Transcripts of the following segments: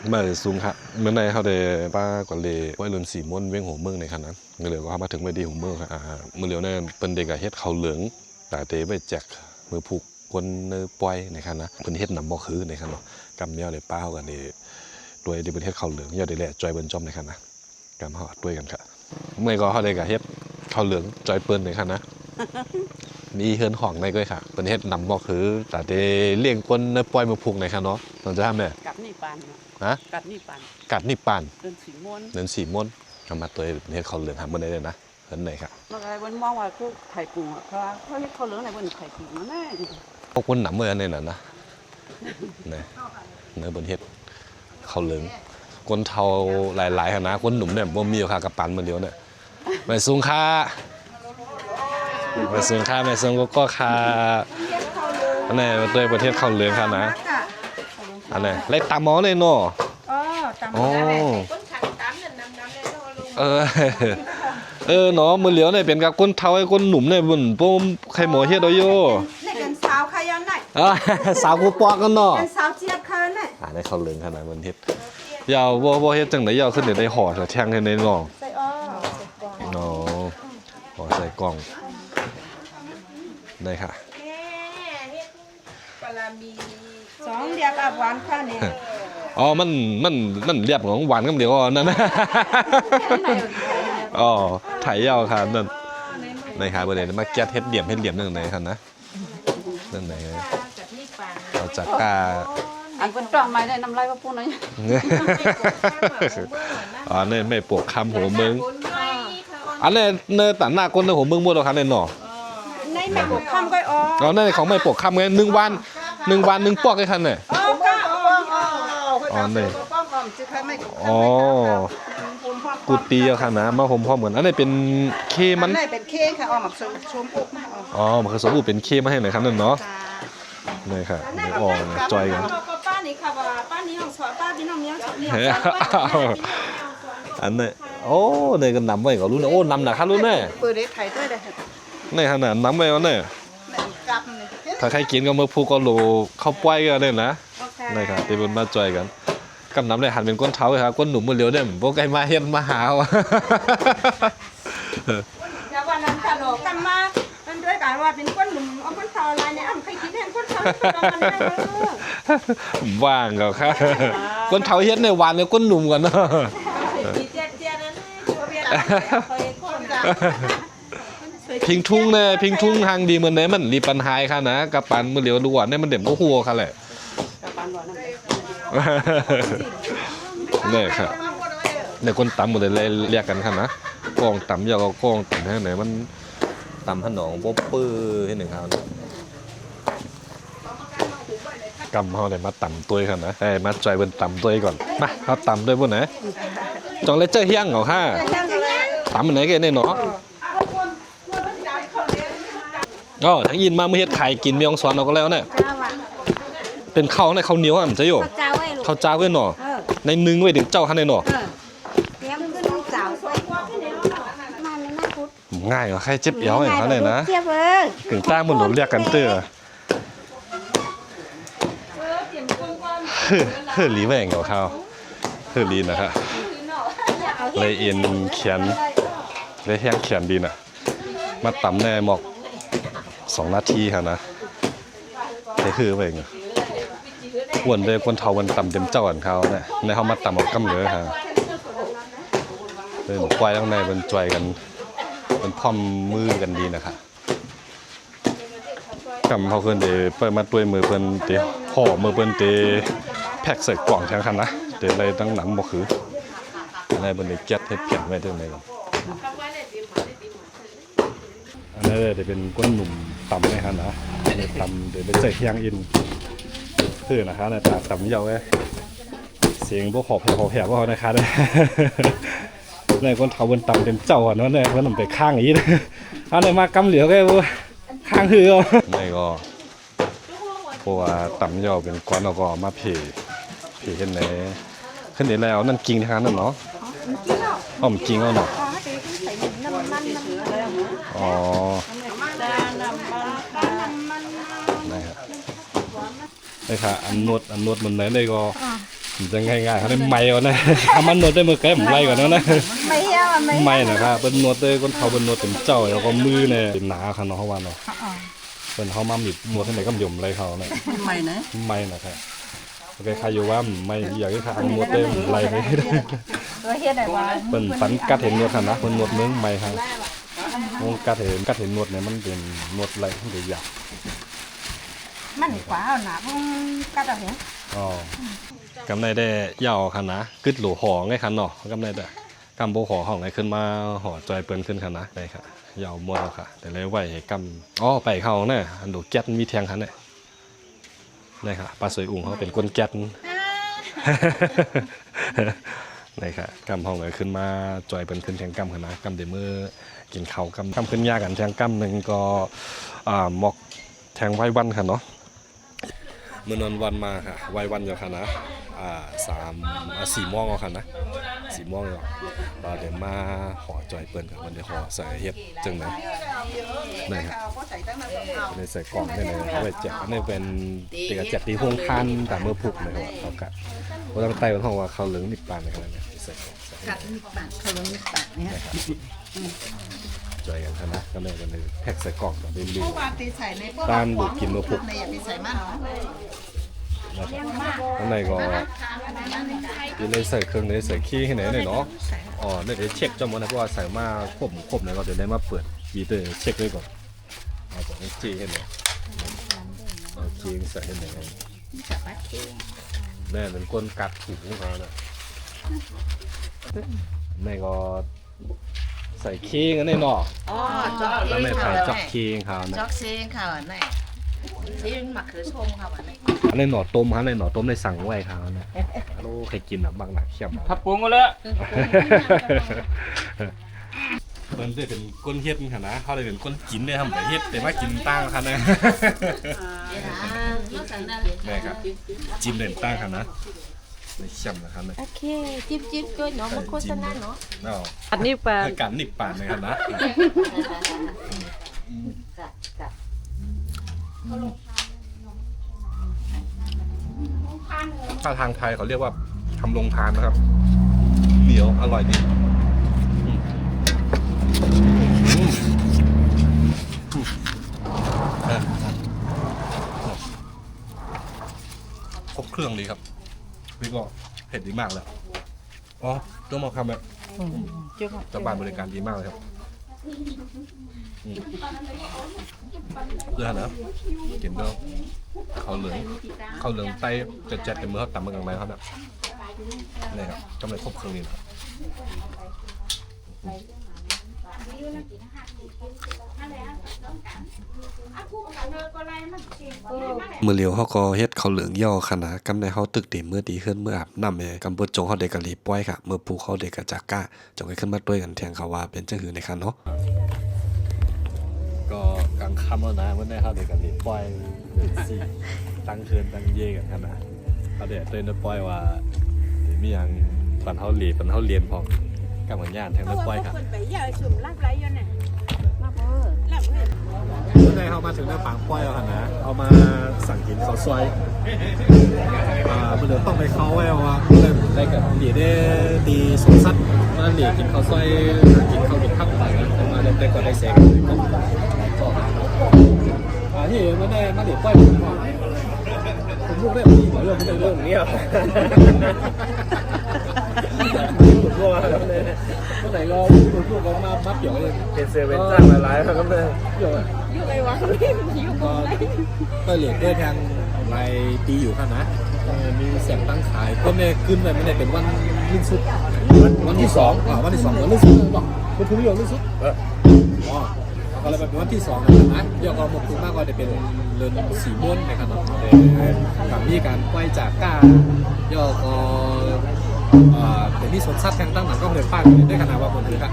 มาสูงครับเมื่อในเขาได้ป้ากว่าเลยว่าลืมสีม้วนเว้งหัวเมืองในขณะนั้นเมื่อเหลียวก็มาถึงไม่ดีหัวเมืองครับเมื่อเหลียวเนี่ยเป็นเด็กเฮ็ดเขาเหลืองแต่เตะไปแจกมือผูกคนเนื้อปล่อยในขณะเป็นเฮ็ดนำบ่คือในขณะกำเนียวเลยป้าเขากันเลยด้วยที่เป็นเฮ็ดเขาเหลืองยอดได้แหละจอยเบิ้ลจอมในขณะกำเขาด้วยกันครับเมื่อก็เขาได้กับเฮ็ดเขาเหลืองจอยเปิ้ลในขณะมีเฮือนห้องในก็ค่ะเป็นเฮ็ดนำบ่คือแต่เตะเลี้ยงคนเนื้อปล่อยมือผูกในขณะเนาะตอนจะทำแม่กัดนี่ปานฮะกัดนี่ปานกัดนิปานเดินสีม้วนเดินสีม้วนทำมาตัวเฮ็ดเขาเหลืองทำมาได้เลยนะเห็นไหนครับแล้วอะไรบนมองว่าคือไข่กุ้งเพราะว่าเขาเฮ็ดเขาเหลืองในบนไข่กุ้งแน่พวกคนหนำเมื่อนี่น่ะนะเนี่ยเนื้อบนเฮ็ดเขาเหลืองคนเทาหลายๆคณะคนหนุ่มเนี่ยบ่มีค่ะกับปันมาเดียวเนี่ยไม่สูงค่าไม่สูงค่าไม่สูงก็ค่าอันนี้ตัวประเทศเขาเหลืองค่ะนะอันนี้เล็กตามหมอเลยเนาะอ๋อเนาะมือเหลียวเนี่ยเป็นกับคนเทาไอ้คนหนุ่มเนี่ยบนโป้ใครหมอเฮ็ดเอาอยู่นี่เป็นสาวขยันไหนสาวกูปอกกันเนาะเป็นสาวเจี๊ยบคืนไหนได้เขาเหลืองขนาดมันเฮ็ดยาวบ่เฮ็ดจังได๋ยาวขึ้นได้ห่อแทงให้ในน้องใส่อ้อใส่กล่องอ๋อห่อใส่กล่องได้ค่ะปลามีสองเดียกับหวานค่ะนี่อ๋อมันเรียบของหวานกับเดียวนั่นอ๋อไถยาวค่ะนั่นในค่ะบ่ได้มาแก๊สเฮ็ดเหลี่ยมนั่นไหนคั่นนะนั่นไหนเอาจากกาอันเป็นจ้องไม้ได้น้ำลายว่าพูดหน่อยอ๋อนี่ไม่ปวกคำหัวมึงอันนี้เนื้อตัดหน้าก้นเนื้อหัวมึงหมดแล้วครับเนี่ยหนอในไม่ปวกคำก็อ๋อนั่นของไม่ปวกคำไง1 วัน1ปอกไอ้คันเนี่ยอ๋อนี่อ๋อกูตีเอาค่ะนะมาห่มพ่อเหมือนอันนี้เป็นเคมันนี่เป็นเคค่ะออกมาชมอุบอ๋อมันคือสมบูรณ์เป็นเคมาให้หน่อยครับนั่นเนาะนี่ค่ะนี่ออกจอยกันป้านี่ค่ะว่าป้านี่ของสวนป้านี่น้องเนี้ยอันนี้โอ้เนี่ยก็นำไว้ก็รู้นะโอ้นำหนักครับรู้แน่เปิดได้ไทยด้วยเลยนี่ขนาดนำไว้แล้วเนี่ยถ้าใครกินก็เมื่อพูก็รู้เข้าป้ายกันเลยนะนี่ครับที่เป็นมาจอยกันกำนำเลยหันเป็นก้นเท้าเลยครับก้นหนุ่มมือเลี้ยวเนี่ยพวกไก่มาเฮ็ดมาหาวะอย่าวันนั้นค่ะหนูกันมาเป็นด้วยกันว่าเป็นก้นหนุ่มเอาก้นเท้าอะไรเนี่ยใครคิดเห็นก้นเท้าว่างก็ค่ะก้นเท้าเฮ็ดในวันเนี่ยก้นหนุ่มกันเนาะพิงทุ่งเนี่ยพิงทุ่งทางดีเหมือนไหนมันรีปัญหาค่ะนะกับปันมือเหลียวดูเนี่ยมันเด่นก็หัวค่ะแหละเนี่ยครับเนี่ยคนตำหมดเลยเรียกกันค่ะนะกองตำยาวก็กองตำให้ไหนมันตำขนมป๊อปปื้อให้หนึ่งครับกำเขาเลยมาตำตัวกันนะมาจอยบนตำตัวก่อนมาเขาตำด้วยบนไหนจองเลเจอร์เฮี้ยงเหรอค่ะตำมันไหนกันเนี่ยเนาะอ๋อทั้งยินมาเมื่อเฮ็ดไข่กินมีองศรเอาก็แล้วเนี่ยเป็นข้าวในข้าวเหนียวอ่ะมันจะอยู่ข้าวเจ้าไว้หน่อในนึ่งไว้ถึงเจ้าข้างในหน่อง่ายกว่าใครเจ็บเอวอย่างเขาเลยนะถึงต้ามันหลุดเรียกกันเตื้อเฮ้อลีแหว่งกับเขาเฮ้อลีนะครับเลยเอ็นเขียนเลยแห้งเขียนดีนะมาต่ำแน่หมอก2 นาทีค่ะนะได้คือไปไงอ้วนเลยคนเทาวันต่ำเต็มเจ้าอันเขาเนี่ยในเขามาต่ำออกกำเนิดค่ะเลยควายข้างในเป็นจอยกันเป็นพร้อมมือกันดีนะคะกำเขาเพิ่นเดเปิดมาด้วยมือเพิ่นเดห่อมือเพิ่นเดแพ็คใส่กล่องแทนคันนะเดอะไรตั้งหนังบ่คือในบนเดแก๊สเฮ็ดเปลี่ยนไว้ด้วยในกันอันนี้เดี๋ยวเป็นก้นหนุ่มต่ำนะครับนะเดี๋ยวต่ำเดี๋ยวเป็นใส่เฮียงอินเพื่อนะครับในตาต่ำยาวเลยเสียงพวกหอบแผลพวกเขานะครับในก้นเท้าบนต่ำเต็มเจ้าอ่ะเนาะเนี่ยเพราะมันไปข้างอย่างนี้อันนี้มากำเหลียวแค่ว่าข้างหือไม่ก็เพราะว่าต่ำยาวเป็นก้อนเราก็มาเผขึ้นในขึ้นในแล้วนั่นกิ่งนะครับนั่นเนาะอ๋อมันกิ่งเอาเนาะอ๋อได้ครับได้ค่ะอันนวดมันไหนได้ก็ จะง่ายๆเขาได้ไม่เอานะทำมันนวดได้มือแก้มไล่ก่อนนะ ไม่เอาไม่ ไม่นะครับเป็นนวดได้คนเขาเป็นนวดเป็นเจ้าแล้วก็มือเนี่ยเป็นหนาขนาดเขาว่าเนาะเป็นเขามาหมิดนวดที่ไหนก็ยมไรเขาเนี่ย ไม่นะ ไม่นะครับโอเคใครอยู่ว่าไม่อยากให้ทางนวดได้ไรไม่ได้ ตัวเฮ็ดได้ว่า เป็นสันกัดเห็นนวดขนาดคนนวดเมืองไม่ครับวงกัดเห็นนวดเนี่ยมันเป็นนวดไรที่เดียว มันกว่าเอาหนาพงกัดเอาเห็น อ๋อกำไรได้ยาวขนาดกึดหลูหอไงคันเนาะกำไรได้กำโบหอห้องไงขึ้นมาหอจอยเปิ้นขึ้นขนาดได้ค่ะยาวหมดแล้วค่ะ แต่เลยไหวให้กำอ๋อไปเข้าเนี่ยอันดูแก๊สมีแทงคันเนี่ยนี่ค่ะปลาสวยอุ่งเขาเป็นก้นแก๊ส นี่ค่ะกำห้องไงขึ้นมาจอยเปิ้นขึ้นแทงกำขนาดกำเดี๋ยวมือกินข้าวกำขึ้นยากกันแทงกำหนึ่งก็หมอกแทงไว้วันค่ะเนาะเมื่อนอนวันมาค่ะไว้วันอยู่ค่ะนะ4 โมงเอาค่ะนะ4 โมงแล้วเดี๋ยวมาห่อจอยเปิ้นกับวันเดี๋ยวห่อใส่เฮ็ดจังไหนนี่ครับในใส่กล่องนี่เลยเอาไว้แจกนี่เป็นเด็กแจกที่ห้องทานแต่เมื่อพุกนะครับเขากัดว่าตั้งใต้บนห้องว่าเขาเหลืองนิบปานอะไรเนี่ยใส่กล่องใส่ กัดนิดปากเขาลงนิดปากเนี่ย จอยกันค่ะนะก็เลยกันเลยแพ็กใส่กล่องแบบเรื่อย เพราะว่าตีใส่ในพวก ๆตามดูกินเมื่อพุก ในอย่าไปใส่มากเนาะ ข้างในก็อยู่ในใส่เครื่องในใส่ขี้ให้ไหนหน่อยเนาะอ๋อเดี๋ยวเช็คจอมนะเพราะว่าใส่มาครบเลยก็เดี๋ยวได้มาเปิดบีเตอร์เช็คด้วยก่อนเอาจากนี้จีให้หน่อยเอาจีใส่ให้หน่อยแม่เป็นก้นกัดถูกของเขาเนี่ยแม่ก็ใส่ขี้กันในเนาะ อ๋อจอก แล้ว เอ แม่ ง ใส่ ค่ะ จอกขี้ของเขาเนี่ย จอกเซงค่ะวันไหนที่มะเขือชมค่ะวันไหน อันนี้หน่อต้มฮะในหน่อต้มในสั่งไว้เขาเนี่ยโอ้เคยกินแบบบางหนักเขี้ยม ทับปรุงก็เลย มันได้เป็นก้นเฮ็ดค่ะนะเขาได้เป็นก้นกินได้ทำแต่เฮ็ดแต่ว่ากินตั้งค่ะนะแม่ครับจิ้มเด่นตั้งค่ะนะไม่เขี้ยมนะครับเนี่ย โอเคจิ๊บก็เนาะมันโฆษณาเนาะ เนาะ อันนี้ปลา คือการหนิบปานเลยครับนะถ้าทางไทยเขาเรียกว่าทำโรงทานนะครับเหนียวอร่อยดีครบเครื่องดีครับพี่ก็เผ็ดดีมากเลยอ๋อต้องมาทำแบบเจ้าบ้านบริการดีมากเลยครับเรื่องนะกินแล้วข้าวเหลืองไต้เจ็ดๆเป็นมือเขาตำมากันไหมครับเนี่ยนี่ครับกำลังครบเครื่องดีนะครับมือเลียวเขาก็เฮ็ดเขาเหลืองย่อขนาดกำในเขาตึกเต็มเมื่อดีขึ้นเมื่ออาบน้ำเลยกำเปิดจงเขาเด็กกะลีป้อยค่ะเมื่อปูเขาเด็กกะจากก้าจงให้ขึ้นมาด้วยกันแทงเขาว่าเป็นจังหือในคันเนาะก็กลางค่ำแล้วนะเมื่อได้เขาเด็กกะลีป้อยสี่ตั้งเคินตั้งเย่กันขนาดเขาเด็กเต้นป้อยว่าเดี๋ยวมีอย่างปันเขาหลีปันเขาเรียนพอกับเหมือนญาติแทงป้อยค่ะ ไปยาสุ่มลากไรอยู่น่ะมาเออลากเลย เมื่อได้เขามาถึงหน้าปางป้อยแล้วนะเอามาสั่งกินข้าวซอยมันเดี๋ยวต้องไปเขาไว้ว่าได้กับเหลียได้ดีสมสัตว์มาเหลียกินข้าวซอยกินข้าวกินข้าวอะไรนะมาได้ก่อนได้เสกที่ไม่ได้มาเหลียป้อยผมพูดได้ผมเรื่องไม่ได้เรื่องนี้อ่ะผมพูดว่าเนี่ยเมื่อไหร่ก็พูดก็มาเกี่ยวเลยเป็นเซเว่นจ้างหลายๆครับเนี่ยเกี่ยวอยู่ไงวะอยู่ตรงไหน ก็เหลียด้วยทางรายปีอยู่ค่ะนะมีเสียงตั้งขายก็ไม่ขึ้นเลยไม่ได้เป็นวันลื่นสุดวันที่สองวันที่สองวันลื่นสุดบอกคุณผู้ชมลื่นสุดอ๋อก็เลยเป็นวันที่สองนะยอดกองหมดคุณมากก็จะเป็นเรือนสีม่วนในขนมกับมีการปล่อยจากก้ายอดก็เป็นที่สวนสัตว์ทางตั้งหลังก็เลยป้าด้วยขนาดว่าคนถือครับ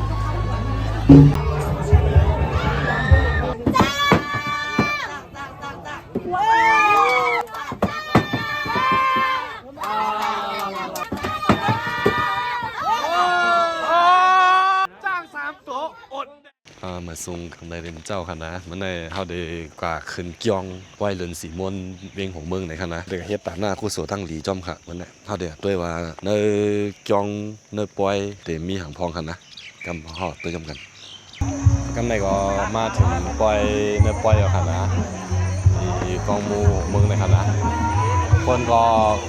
เหมือนซุงคำในเรนเจ้าค่ะนะมันในเขาได้กว่าขึ้นเกียงปล่อยเรือนสีม่วนเวียงของเมืองในค่ะนะเด็กเฮ็ดตาหน้าคู่โสตั้งหลีจอมค่ะมันเนี่ยเขาเดียด้วยว่าในเกียงในปล่อยเดี๋ยวมีหางพองค่ะนะกำหอดตัวจำกันกำในก็มาถึงปล่อยในปล่อยแล้วค่ะนะที่กองมูเมืองในค่ะนะคนก็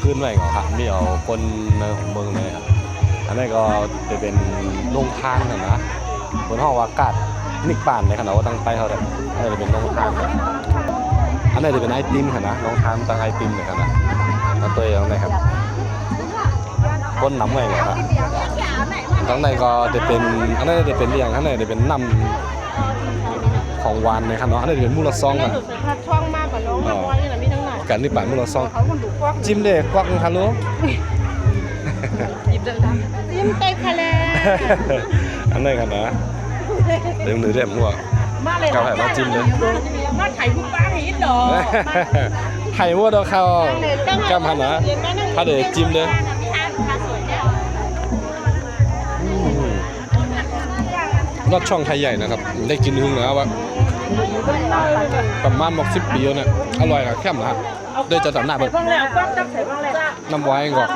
ขึ้นไปก่อนค่ะมีเอาคนในของเมืองเลยครับอันนี้ก็จะเป็นโรงทานค่ะนะบนห้องอากาศนิกป่านในขณะว่าตั้งไปเขาเนี่ยอันนี้จะเป็นโรงทานอันนี้จะเป็นไอติมค่ะนะโรงทานตั้งไอติมเลยค่ะนะแล้วตัวอย่างไรครับก้นน้ำไงเหรอครับตั้งในก็จะเป็นอันนี้จะเป็นอย่างอันนี้จะเป็นน้ำของหวานในขณะอันนี้จะเป็นมูลซองอ่ะ ช่องมากกว่าน้องน้อยนี่แหละมีทั้งหน่อย กันนิกป่านมูลซอง เขาคนดูกว้าง จิ้มเด็กกวักฮัลโหล หยิบเดินทางจิ้มเต็มคะแนน อันนี้ค่ะนะเรื่องหรือเรื่องมั่ว มาเลย เกาไข่มาจิ้มเลย มาไข่ทุกบ้านอีกดอก ไข่มั่วดอกข้าวกำหันนะถ้าเดี๋ยวจิ้มเลยรสช่องไทยใหญ่นะครับได้กินหึงแล้วว่าประมาณ60 ปีแล้วเนี่ยอร่อยกับแค่มนะโดยจะตัดหน้าเบิด บ้างเลยเอากล้องจับใส่บ้างเลย น้ำไว้ก่อน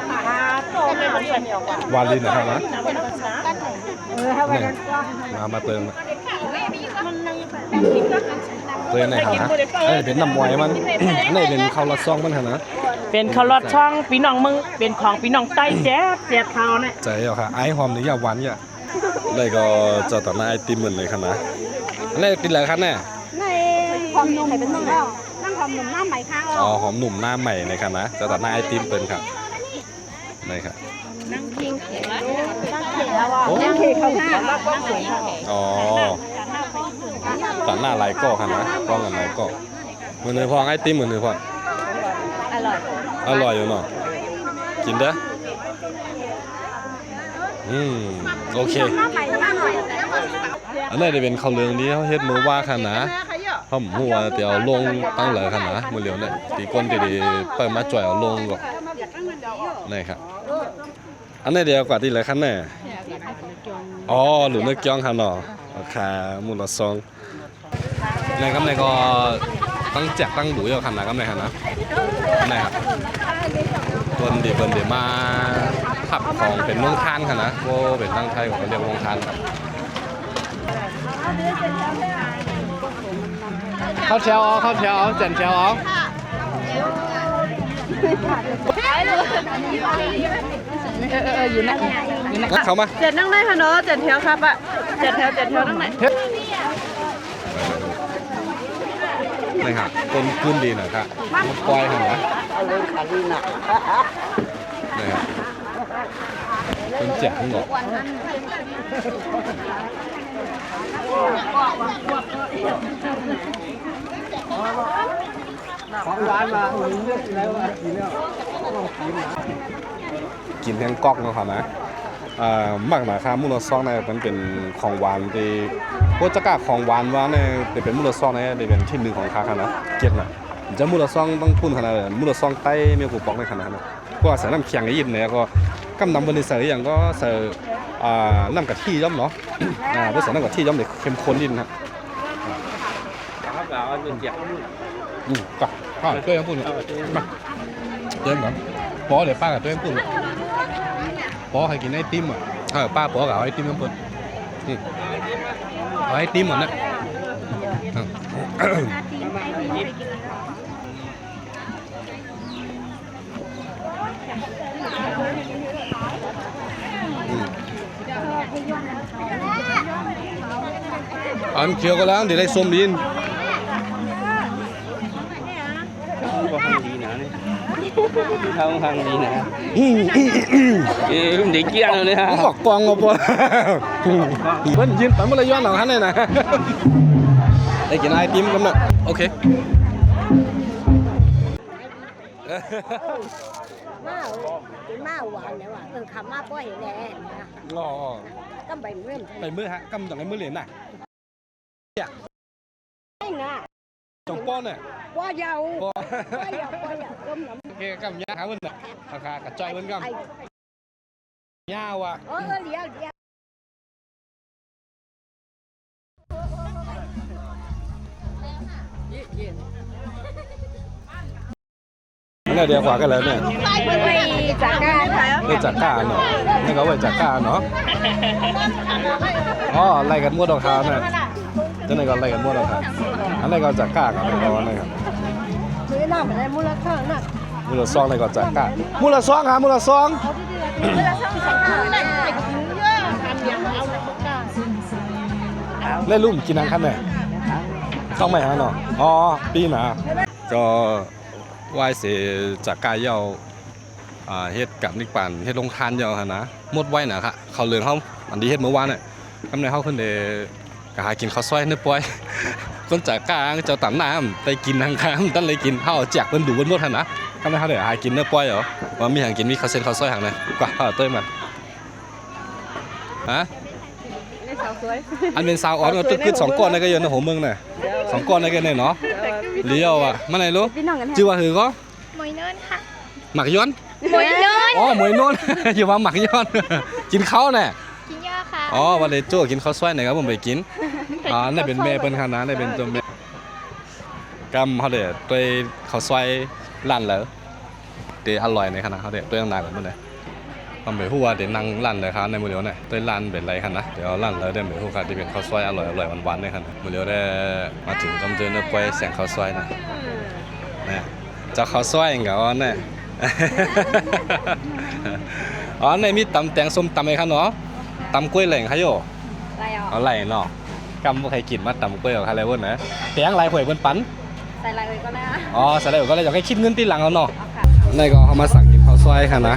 โตไม่เหมือนกันเดียวกัน วาลินนะครับนะ ให้ มาเติมนะ มันนั่ง เติมในหาอันนี้เป็นน้ำไว้มันอันนี้เป็นข้าวละซองมันค่ะนะ เป็นข้าวรอดช่องปีน้องมึงเป็นของปีน้องใต้แจ๊ดข้าวเนี่ย ใจเอาค่ะไอหอมหรือยาหวานเนี่ยได้ก็จะตัดหน้าไอติมเหมือนเลยค่ะนะอันนี้กินอะไรครับเนี่ย ในความนุ่มเป็นนุ่มแล้วนั่งความนุ่มหน้าใหม่ข้าง อ๋อหอมหนุ่มหน้าใหม่เลยค่ะนะจะตัดหน้าไอติมเป็นครับนี่ครับ นั่งเข่งนั่งเข่งแล้วอ่ะนั่งเข่งเขาห้านั่งเข่ง อ๋อตัดหน้าลายก็ค่ะนะกล้องกันลายก็เหมือนเลยพอไอติมเหมือนเลยพอ อร่อย อร่อยอยู่เนาะกินเด้อโอเคอันนี้จะเป็นข้าวเหลืองที่เขาเฮ็ดมือว่าค่ะนะเพราะผมหัวเดี๋ยวลงตั้งเลยค่ะนะมือเหลียวเนี่ยตีก้นตีเปิดมาจ่อยเอาลงก่อนนี่ครับอันนี้เดียวกว่าที่เลยค่ะแน่อ๋อหรือเนื้อเกี้ยงค่ะเนาะราคามูลซองในกำไรก็ตั้งแจกตั้งดูอยู่ค่ะนะกำไรค่ะนะนี่ครับเปิ้นเดี๋ยวมาผับของเป็นเมืองทานค่ะนะก็เป็นตั้งไทยของเรียกเมืองทานครับเข้าแถวเอาเจนแถวเอาอยู่นั่งเข้ามา เจ็ดนั่งได้ค่ะเนาะเจ็ดแถวครับอ่ะเจ็ดแถวนั่งไหน นี่ครับต้นขึ้นดีหน่อยครับปล่อยค่ะนะนี่ครับต้นแจกทั้งหมดของร้านมากินแทงก๊อกนะครับนะมากหนาครับมูลซองในมันเป็นของหวานที่พวกจะกล้าของหวานว่าเนี่ยจะเป็นมูลซองเนี่ยจะเป็นที่หนึ่งของคาค่ะนะเกียรตินะจะมูลซองต้องพูดขนาดมูลซองใต้มีกูปอกในขนาดนั้นก็ใส่น้ำเคียงยินเนี่ยก็กำนำบนใส่อย่างก็ใส่น้ำกะทิย่อมเนาะเพื่อใส่น้ำกะทิย่อมเด็กเข้มข้นดินครับก็เต้ยพูดมาเต้ยก่อนปอเดี๋ยวป้ากับเต้ยพูดปอใครกินไอติมอ่ะป้าปอกับไอติมน้ำเปิดเอาไอติมเหมือนน่ะอันเคียวก็แล้วเดี๋ยวได้ส้มดินkhông đi nè không đi kia rồi nè บอกกองเอาปะเพิ่นยืนไปเมื่อไรย้อนหลังหันเลยนะได้กินไอติมกันนะโอเคมาหวานแล้วอ่ะคำมาป้อยแน่นะ อ๋อ ก็ใบเมื่อ ไปมือฮะกำจังไอ้มือเหรียญน่ะ ไม่นะ จงป้อนเนี่ย ป้อยาวป้อยาวก้มน้ำ โอเคกำยาขาเพิ่นน่ะราคากระจอยเพิ่นกำยาวอ่ะ เดี๋ยว เนี่ยเดียวกว่ากันแล้วเนี่ย ไปจากการค่ะ เว้ยจากก้าเนาะนี่ก็เว้ยจากก้าเนาะอ๋อไล่กันมั่วดอกคาเนี่ยเจ้าไหนก็ไล่กันมั่วดอกคาอันไหนก็จากก้ากันอันไหนก็นะครับ ซื้อน้ำอะไรมูลค่าน่ะ มูลซองไหนก็จากก้ามูลซองครับมูลซอง เวลาช่องสองข้าวได้ไปกินเยอะทำอย่างเอาเลยพวกกล้า เล่นลุ่มกินนังคันเนี่ยต้องไหมฮะเนาะอ๋อปีหนาก็ไหว้เสียจากกายเยาเฮ็ดกับนิกปันเฮ็ดลงทานเยาฮะนะหมดไว้นะครับเขาเหลืองเขาอันนี้เฮ็ดเมื่อวานเนี่ยกำในเขาขึ้นเดกหากินข้าวซอยเนื้อปอยคนจากกลางเจ้าต่ำน้ำไปกินทางข้ามตั้นเลยกินข้าวแจกเพิ่นดูบนหมดฮะนะกำในเขาเดี๋ยวหากินเนื้อปอยเหรอว่ามีหางกินมีข้าวเส้นข้าวซอยหางไหนกว่าเต้ยมันฮะ นี่สาวสวย อันเป็นซาวออนก็ตึกขึ้น2ก้อนในก็เยอะนะโหมึงน่ะ2ก้อนในก็เนี่ยเนาะเลี้ยวอ่ะมาไหนรู้ พี่น้องกัน ชื่อว่าหือก็ มวยเนินค่ะ หมักย้อน มวยเนิน อ๋อหมวยโน่น อย่าว่าหมักย้อน กินข้าวแน่ กินเยอะค่ะ อ๋อวันนี้โจ้กินข้าวซอยไหนครับผมไปกินอ๋อนี่เป็นแม่เป็นคณะนี่เป็นตัวแม่กำเขาเด็ดตัวข้าวซอยลั่นแล้วเดี๋ยวอร่อยในคณะเขาเด็ดตัวยังนานแบบนี้ทำไปหัวเดี๋ยวนั่งลั่นเลยครับในมือเดียวเนี่ยตัวลั่นเป็นไรคันนะเดี๋ยวลั่นแล้วเดี๋ยวไปหัวครับที่เป็นข้าวซอยอร่อยอร่อยหวานๆในคันมือเดียวได้มาถึงจำเจอเนื้อปอยแสงข้าวซอยนะเนี่ยเจ้าข้าวซอยเองเหรอเนี่ย อ๋อในมีตำแตงส้มตำไอ้คันเนาะตำกล้วยแหล่งค่ะโย อะไรอ่ะ เอาไหล่เนาะกำบ่ใครกินมาตำกล้วยกับใครเลยเว้ยนะแตงหลายหวยเพิ่นปัน ใส่อะไรเลยก็ได้ อ๋อใส่ได้ก็เลยอยากให้คิดเงินทีหลังเอาเนาะ เอาค่ะ ในก็เขามาสั่งกินข้าวซอยค่ะนะ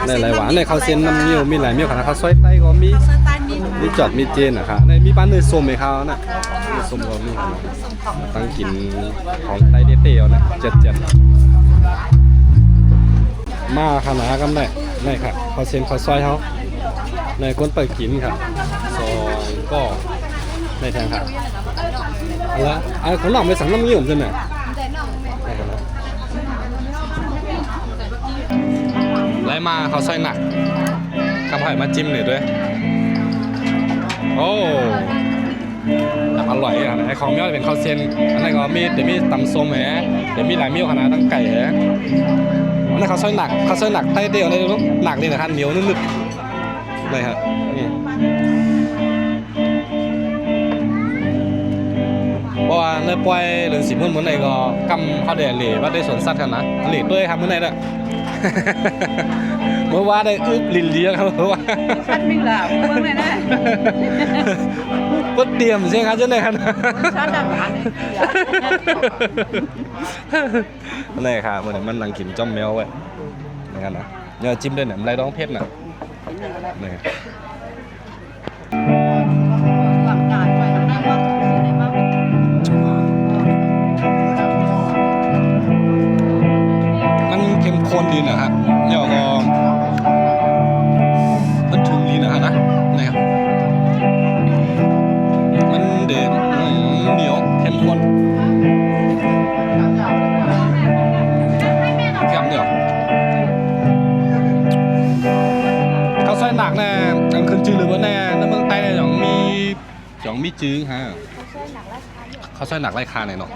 ในหลายหวานในข้าวเส้นน้ำเมี่ยวมีหลายเมี่ยวค่ะนะข้าวซอยไต้ก็มีมีจอดมีเจนนะคะในมีบ้านเนยส้มไหมครับนะเนยส้มก็มีค่ะตั้งกินของไต้เตี้ยวๆนะเจ็ดมาค่ะนะกำได้นี่ค่ะข้าวเส้นข้าวซอยเขาในคนเปิดกินค่ะซอยก็ในแทงค่ะแล้วของเราไปสั่งน้ำเมี่ยวกันน่ะไล่มาเขาใส่หนักกำไผ่มาจิ้มหน่อยด้วยโอ้อร่อยอ่ะไอของเมี่ยวเป็นข้าวเส้นอันนั้นก็มีแต่มีตำส้มแหมแต่มีหลายเมี่ยวขนาดตั้งไก่แหมอันนั้นเขาใส่หนักไต้เดียวเลยลูกหนักนี่นะครับเหนียวนึบๆเลยครับนี่เพราะว่าเนื้อปล่อยหรือสีม่วงเหมือนไหนก็กำเขาเดือดเหล่ว่าได้สวนสัตว์กันนะเหล่ด้วยครับเมื่อไหร่ละ เมื่อว่าได้อึบลินเลี้ยงครับเมื่อว่า ชัดมิ่งแล้วเมื่อไหร่นะ ก็เตรียมใช่ไหมครับเจ้าไหนครับ ชัดดังหวาน นี่ครับมันนั่งกินจ้อมแมวไว้อย่างนั้นนะอย่าจิ้มด้วยเนี่ยมันไรร้องเพชรน่ะนี่ หลังการไว้ข้างในว่าอยู่ในบ้าน มันเข้มข้นดีนะครับเดี๋ยวก็มันถึงดีนะครับนะนี่ครับมันเด่นเหนียวเข้มข้นเข้มเดียวเขาใส่หนักแน่กันขึ้นชื่อหรือว่าแน่ในเมืองไทยเนี่ยอย่างมีจื้อฮะเขาใส่หนักไร้คาหน่อยเนาะ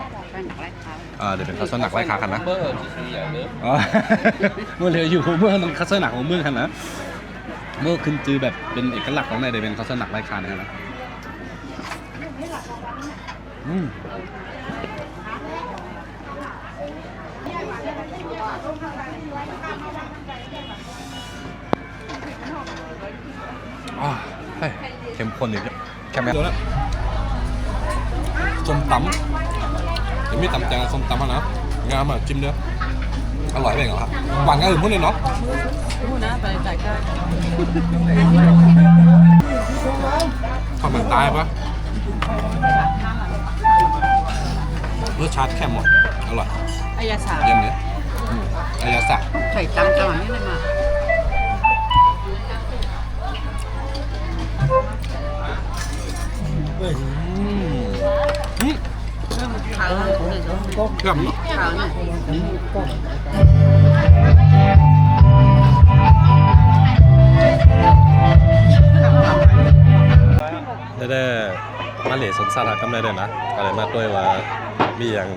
เดี๋ยวเป็นข้าวซอยหนักไร้ขากันนะ เบอร์ที่อย่างเนื้อ อ๋อ เมื่อเรืออยู่เมื่อมันข้าวซอยหนักของเมืองกันนะเมื่อขึ้นจือแบบเป็นเอกลักษณ์ของในเดี๋ยวเป็นข้าวซอยหนักไร้ขานะครับเข้มข้นอีกแค่ไหมแล้วส้มตำเดี๋ยวมีตำแตงส้มตำนะงามอ่ะจิ้มเนื้ออร่อยเลยเหรอครับหวานกันอื่นพวกนี้เนาะ พูดนะไปจ่ายก็ ทำเหมือนตายปะรสชาติแค่หมดอร่อย อายาสา เยี่ยมเลยอายาสะ ใส่ตังจังหวะนี้เลยมาขาวเลยเนาะ เยี่ยมเนาะ ขาวเนี่ย ได้ มาเหล่สนสัตว์กำไรด้วยนะอะไรมาด้วยว่ามีอย่าง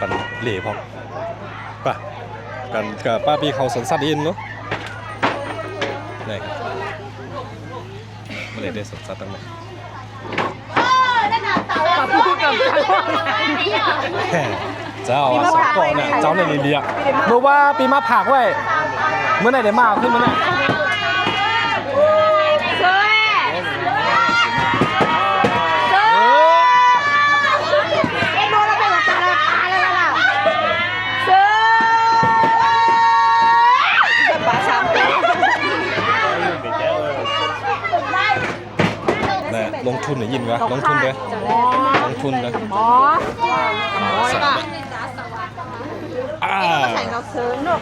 กันเหล่พอป่ะกันกับป้าพี่เขาสนสัตว์อินเนาะนี่มาเหล่ได้สนสัตว์ตั้งแต่เจ้าสองก่อนน่ะเจ้าในลิเลียเมื่อว่าปีมาผักไว้เมื่อไหร่เดี๋ยวมาขึ้นมาเนี่ยลงทุนหรือยินวะลงทุนเลยลงทุนเลยอ๋อใส่เราเซิร์ฟเนาะ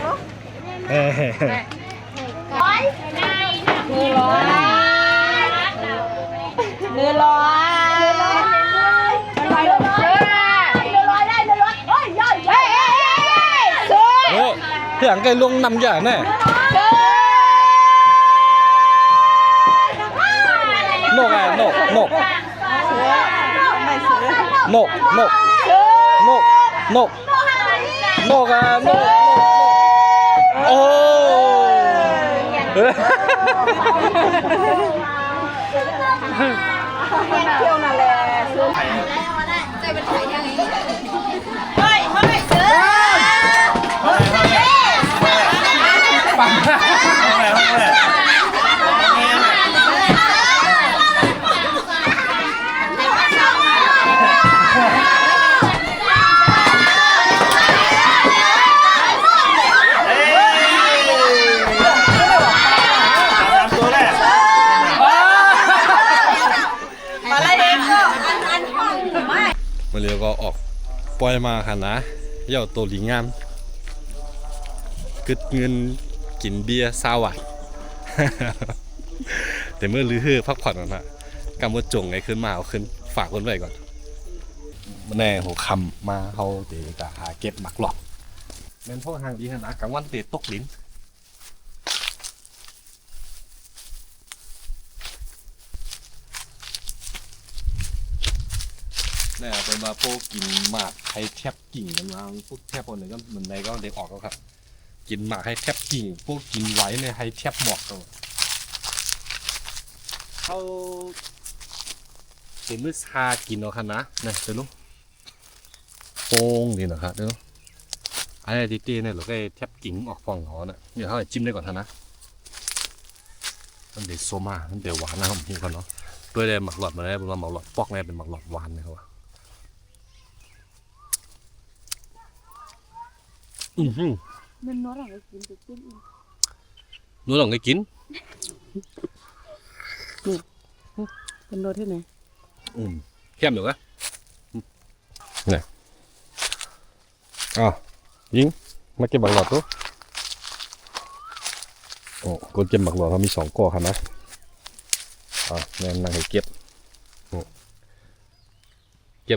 เนื้อร้อย พี่หลังไก่ลงนำอย่างแน่นกอ่ะนกนกนกนกนกนกนกอ่ะนกโอ้เที่ยวนั่นแหละใจเป็นไทยยังไงเฮ้ยเฮ้ยเสือปังมาเรียวก็ออกปล่อยมาค่ะนะเย่าตัวหลีงามกึดเงินกินเบียร์ซาวัด แต่เมื่อลือฮือพักผ่อนนะกำว่าจงไงขึ้นมาเอาขึ้นฝากคนไว้ก่อนแน่หัวคำมาเขาเตะกะหาเก็บหมักหลอกเป็นพวกทางดีนะกลางวันเตะตกลิ้นเนี่ยเป็นมาพวกกินหมากให้แทบกิ่งกันมาพวกแทบคนหนึ่งก็มันในก็เด็กออกแล้วครับกินหมากให้แทบกิ่งพวกกินไว้เนี่ยให้แทบหมอกตัวเขาเป็นมือชากินเนาะครับนะเนี่ยเดี๋ยวลูกโป่งนี่นะครับเดี๋ยวไอ้ตีๆเนี่ยเราก็แทบกิ่งออกฟองหอน่ะเดี๋ยวเขาจิ้มได้ก่อนนะมันเดี๋ยวโซมามันเดี๋ยวหวานนะครับพี่คนเนาะด้วยเลยหมักหลอดมาได้เป็นหมักหลอดปอกเนี่ยเป็นหมักหลอดหวานนะครับมันน้อยหลังกินจะกินนู้นหลังกินเป็นรสที่ไหนเข้มอยู่นะเนี่ยยิงมาเก็บหมักหลอดตัวโอ้คนเก็บหมักหลอดเขามี2 ก้อครับนะแม่นั่งให้เก็บ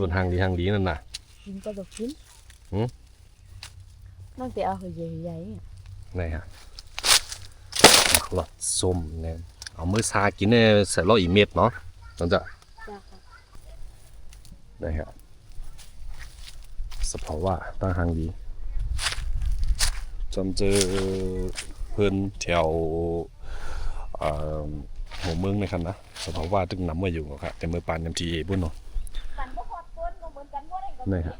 บนทางดีนั่นน่ะกินก็ดอกกินน้องจะเอาใหญ่ๆนี่ฮะหลอดส้มเนี่ยเอามือซากินเนี่ยใส่ร้อยอีเม็ดเนาะนั่นจ้ะนี่ฮะสภาวะตั้งทางดีจำเจอเพื่อนแถวหัวเมืองในคันนะสภาวะตึงน้ำมาอยู่ครับแต่เมื่อปานยำทีบุญเนาะนี่ครับ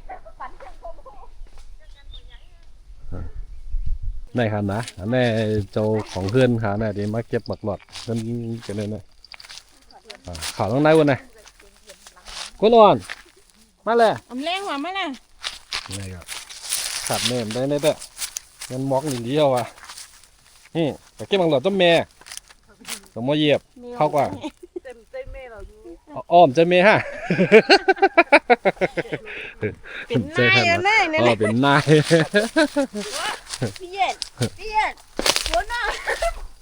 นี่ครับนะอันนี้เจ้าของเพื่อนค่ะนี่ที่มาเก็บหมักหลอดเพื่อนกันเลยนะข่าวต้องได้วันไหนกุนอนมาเลยอำแรงหัวมาเลยนี่ครับขัดเนมได้เนี่ยเด้อเงินม็อกหนึ่งเดียวอ่ะนี่แต่เก็บหมักหลอดต้นเมย์สมมติเหยียบเข้ากว่าเต็มเมย์เราดูอ้อมจะเมย์ฮะเป็นนายเนี่ยเป็นนายเปลี่ยนหัวหน้า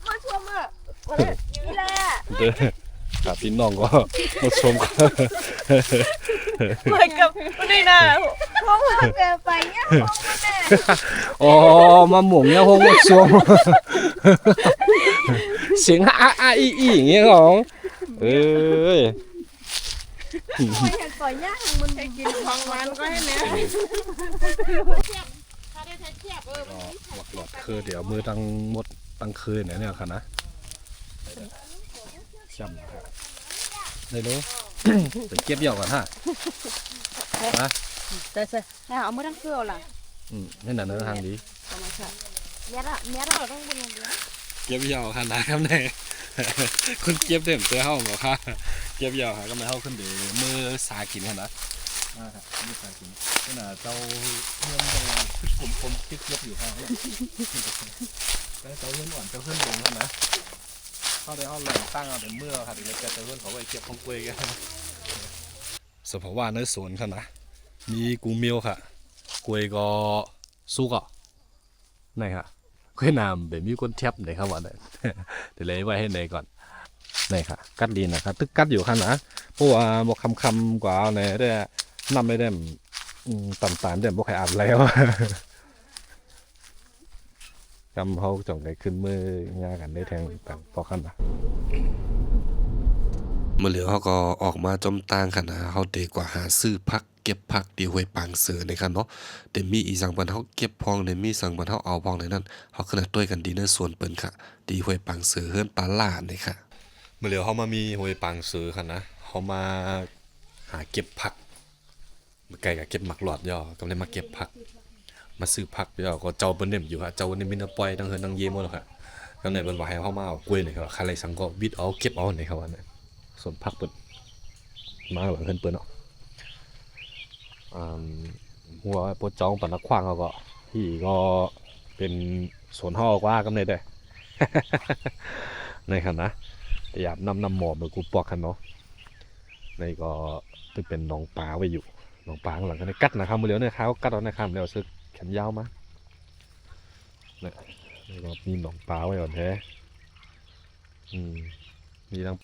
มาชมอ่ะนี่แหละครับพี่น้องก็มาชมกันเหมือนกับนี่นะพวกมันเกินไปเนี่ยพวกมันเนี่ยอ๋อมาหมุนเนี่ยพวกมาชมเสียงอีอย่างเงี้ยของ เห็นปล่อยย่างมันจะกินของหวานก็ให้แม่ หวักหลอดคือเดี๋ยวมือตั้งมดตั้งคืนเนี่ยค่ะนะช่ำครับได้รู้ ไปเก็บเหยาก่อนฮะนะ แต่ใช่เอามือทั้งเกลือล่ะ นี่น่ะเนื้อทางดี เนี้ยเราต้องบุญอย่างเดียว เก็บเหยาค่ะนะครับเนี่ย คุณเก็บเต็มเตอเฮาบอกค่ะเก็บเหยาค่ะก็มาเฮาขึ้นเดี๋ยวมือสากินค่ะนะครับมือสากินนี่น่ะเจ้าเงินผมคิดเก็บอยู่ค่ะแล้วเจ้าเงินอ่อนเจ้าเงินลงค่ะนะเขาได้ห้องแหล่งตั้งเอาแต่เมื่อค่ะเดี๋ยวจะเจ้าเงินเขาไว้เก็บของกล้วยกันสภาวะในสวนค่ะนะมีกูเมียวค่ะกล้วยก็สุกอ่ะไหนค่ะกล้วยน้ำแบบมีคนแทบไหนครับว่าเนี่ย เดี๋ยวเลยไว้ให้ไหนก่อนไหนค่ะกัดดีนะครับตึกกัดอยู่ค่ะนะเพราะว่าบอกคำกว่าเนี่ยได้นำไม่ได้ต่ำๆเดี๋ยวบอกใครอ่านแล้ว กำเขาจ่องไก่ขึ้นมือยากันได้แทงต่างพอกันนะเมื่อเหลือเขาก็ออกมาจมตางค่ะนะเขาเดกว่าหาซื้อพักเก็บพักดีห้วยปางเสือในคันเนาะเดี๋ยวมีอีสังบันเขาเก็บพองเดี๋ยวมีสังบันเขาเอาพองในนั้นเขาขนาดด้วยกันดีในส่วนเปิ้นค่ะดีห้วยปางเสือเฮือนปลาล่าในค่ะเมื่อเหลือเขามามีห้วยปางเสือค่ะนะเขามาหาเก็บผักไก่กับเก็บหมักหลอดย่อกำลังมาเก็บผักมาซื้อผักย่อก็เจ้าเปิ้นเน่มอยู่ค่ะเจ้านี่มีน้ำปล่อยทั้งเฮือนทั้งเยี่ยมหมดแล้วค่ะก็เนี่ยเปิ้นว่าให้เขามาเอากล้วยนี่ครับใครเลยสังก็วิดเอาเก็บเอาในครับว่าเนี่ยส่วนผักเปิ้นมาหลังเฮือนเปิ้นเนาะหัวปดจองปนักขวางเขาก็ที่ก็เป็นสวนห่อกว่ากำเนิดได้ ในคันนะแต่อยากนำหมอบมากูปอกคันเนาะในก็ตึกเป็นหนองปลาไว้อยู่หนองปลาข้างหลังคันนี้กัดนะครับมือเหลียวเนี่ยเขากัดเอานะครับแล้วซึกแขนยาวมาเนี่ยนี่ก็มีหนองปลาไว้ก่อนแท้มีทั้ง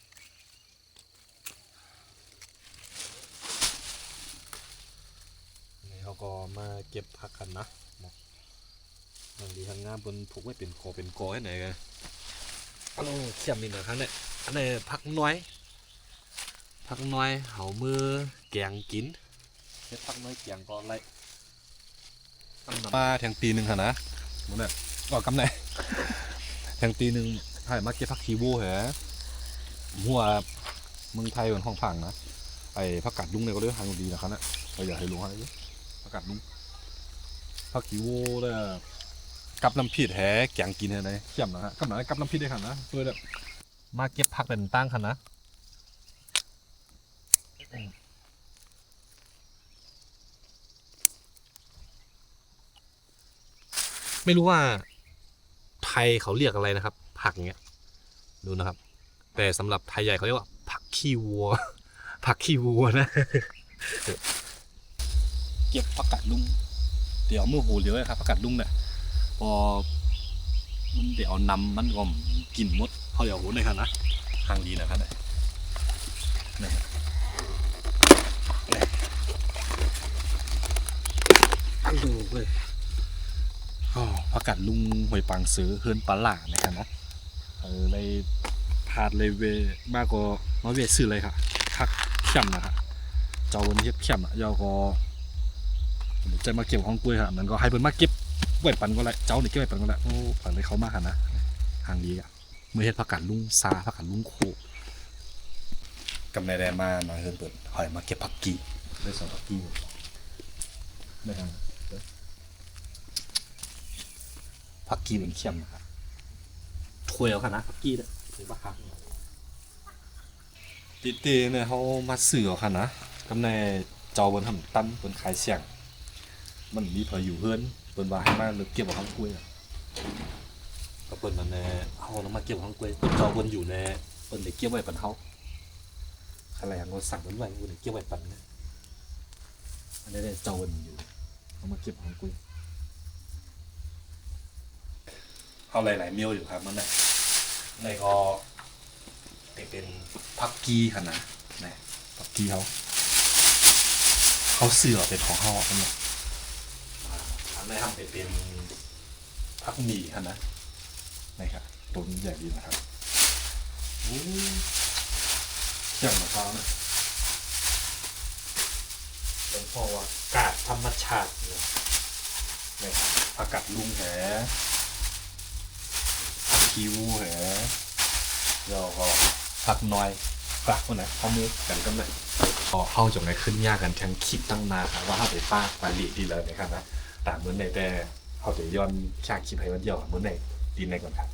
เขาก็มาเก็บผักกันนะบางทีทางงามบนผูกไว้เป็นกอให้ไหนกันอันนี้เสียมอีกหนึ่งครั้งเนี่ยอันนี้ผักน้อยเหามือแกงกินเฮ็ดผักน้อยแกงก็อะไรมาแทงปีหนึ่งค่ะนะมันเนี่ยก็กำไหน แทงปีหนึ่งให้มาเก็บผักชีโว่เหรอหัวเมืองไทยเป็นห้องพังนะไอ้ผักกาดลุงเนี่ยก็เรียกทางดีนะครับเนี่ยเราอยากให้ลุงให้ผักกาดลุงผักชีโว่เนี่ยกับน้ำพริกแท้แกงกินอะไรเขี้ยมนะฮะกับน้ำพริกได้ค่ะนะเพื่อแบบมาเก็บผักเป็นตั้งค่ะนะไม่รู้ว่าไทยเขาเรียกอะไรนะครับผักเงี้ยดูนะครับแต่สำหรับไทยใหญ่เขาเรียกว่าผักขี้วัว ผักขี้วัวนะ เก็บผักกาดลุงเดี๋ยวมือหูเหลียวเลยครับผักกาดลุงเนี่ยพอมันเดี๋ยวนำมันก็กินมดเขาเดี๋ยวหูในครับนะทางดีนะครับเนี่ยอันดูเลยผักกาดลุงหอยปังซื้อเฮือนปลาหล่านะครับนะเลยพาดเลยเวมากกว่าน้อยเวซื้อเลยค่ะคักเข้มนะครับเจ้าวันนี้เข้มอ่ะเจ้าก็จะมาเก็บของกล้วยค่ะมันก็ให้เพิ่นมาเก็บไว้ปันก็ได้เจ้านี่เก็บไว้ปันก็ได้โอ้ปันเลยเขามากค่ะนะทางดีอ่ะเมื่อเฮ็ดผักกาดลุงซาผักกาดลุงโคกำไรได้มาหน่อยเพิ่นเปิดหอยมาเก็บผักกีได้สองผักกีได้ครับผักกีเป็นเข้มนะครับถ้วยเอาค่ะนะผักกีเนี่ยถือว่าคักตีเนี่ยเขามาซื้อเอาค่ะนะกำไรเจ้าบนทำตั้นบนขายเสียงมันมีพออยู่เฮือนเปิ้นว่าให้มาเลิกเก็บเอาข้างกล้วยก็เปิ้นมันแน่เฮาต้องมาเก็บข้างกล้วยเจ้าบนอยู่แน่เปิ้นได้เก็บไว้ปันเฮาอะไรอย่างเราสั่งเพิ่นไว้เพิ่นได้เก็บไว้ปันนะอันนี้ได้เจ้าบนอยู่เฮามาเก็บข้างกล้วยเฮาหลายๆเมียวอยู่ครับมันน่ะในก็เป็นผักกีค่ะนะนี่ผักกีเขาเสือเป็นของเฮาอันนี้อันนี้ทำเป็นผักหมี่ค่ะนะนี่ครับตัวนี้ใหญ่ดีนะครับอย่างมะพร้าวนะ ราะว่ากาดธรรมชาติเนี่ยนะครับผักกัดลุงแหผักคิวแหแล้วก็ผักน้อยปลาคนไหนข้อมือกันก็เลยพอเข้าจงในขึ้นยากกันทั้งคลิปตั้งนานครับว่าถ้าไปป้าปาลีดีเลยนะครับนะแต่เหมือนในแต่เขาจะย้อนชาคลิปให้มันเดียวเหมือนในดีในก่อนครับ